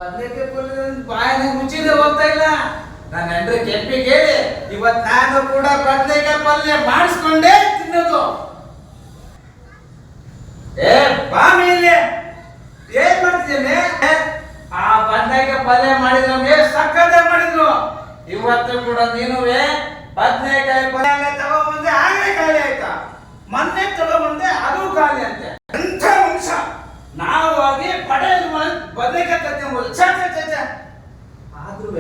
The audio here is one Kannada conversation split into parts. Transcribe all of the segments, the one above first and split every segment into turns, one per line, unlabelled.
ಬದನೆಕಾಯಿ ಪಲ್ಯ ಬಾಯಿನ ಮುಚ್ಚಿದೆ ಹೋಗ್ತಾ ಇಲ್ಲ. ನನ್ನ ಹೆಂಡ್ರಿ ಕೆಂಪಿಗೆ ಹೇಳಿ ಇವತ್ತು ನಾನು ಕೂಡ ಬದನೆಕಾಯಿ ಪಲ್ಯ ಮಾಡಿಸ್ಕೊಂಡೆ ತಿನ್ನೋದು. ಏ ಬಾ ಮೇಲೆ ಏನ್ ಮಾಡ್ತಿದ್ದೇನೆ? ಆ ಬದನೆಕಾಯಿ ಪಲ್ಯ ಮಾಡಿದ್ರು ನಮ್ಗೆ ಸಕ್ಕತ್ತ ಮಾಡಿದ್ರು. ಇವತ್ತು ಕೂಡ ನೀನುವೆ ಬದನೆಕಾಯಿ ಪಲ್ಯ ತಗೊಂಡ್ಬಂದೆ ಆಗಲೇ ಖಾಲಿ ಆಯ್ತಾ? ಮೊನ್ನೆ ತಗೊಂಡ್ಬಂದೆ ಅದು ಖಾಲಿ ಅಂತೆ. ಎಂಥ ವಂಶ ನಾವು ಆಗಿ ಪಡೆಯಲು ಬದನೆಕಾಯಿ ತಗೊಂಡು ಆದ್ರೂ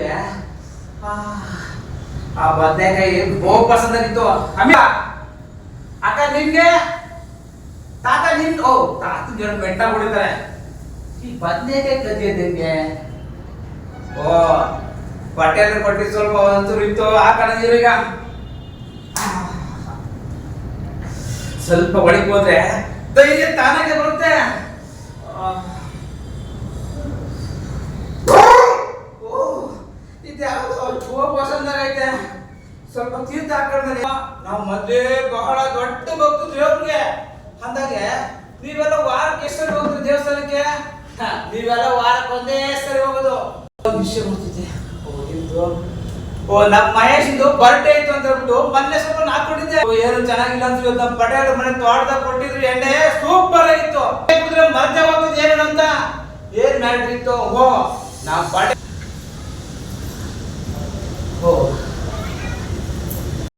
ಆ ಬದನೆಕಾಯಿ ಬಹು ಪಸಂದಾಗಿತ್ತು. ಅಕ್ಕ ನಿನ್ಗೆ ತಾತ ನಿನ್ ತಾತ ಬೆಟ್ಟ ಹೊಡಿತಾರೆ. ಈ ಬದನೆಕಾಯಿ ಕದಿಯೋದು ಹೆಂಗೆ? ಬಟ್ಟೆಲ್ಲ ಕೊಟ್ಟಿ ಸ್ವಲ್ಪ ಒಂಚೂರು ಇತ್ತು ಆ ಕಡೆ ಈಗ ಸ್ವಲ್ಪ ಒಳಗೆ ಹೋದ್ರೆ ಧೈರ್ಯ ತಾನಾಗೆ ಬರುತ್ತೆ. ಐತೆ ಸ್ವಲ್ಪ ತೀರ್ಥ ಹಾಕೊಂಡ್ರೆ ನಾವು ಮೊದ್ಲೇ ಬಹಳ ದೊಡ್ಡ ಭಕ್ತ ದೇವ್ರಿಗೆ. ಅಂದಾಗೆ ನೀವೆಲ್ಲ ವಾರಕ್ಕೆ ಎಷ್ಟು ಹೋಗ್ತೀರಿ ದೇವಸ್ಥಾನಕ್ಕೆ? ನೀವೆಲ್ಲ ವಾರಕ್ಕೆ ಒಂದೇ ಸರಿ ಹೋಗೋದು. ವಿಷಯ ಮಾಡ್ತಿದ್ದೆ ನಮ್ಮ ಮಹೇಶಿಂದು ಬರ್ಡೇ ಇತ್ತು ಅಂತ ಹೇಳ್ಬಿಟ್ಟು ಮೊನ್ನೆ ಸ್ವಲ್ಪ ಹಾಕೊಂಡಿದ್ದೆ. ಏನು ಚೆನ್ನಾಗಿಲ್ಲ ಅಂತ ನಮ್ಮ ಪಟೇಲ್ ಮನೆ ತೋಟದಾಗ ಕೊಟ್ಟಿದ್ರು. ಎಣ್ಣೆ ಸೂಪರ್ ಆಗಿತ್ತು.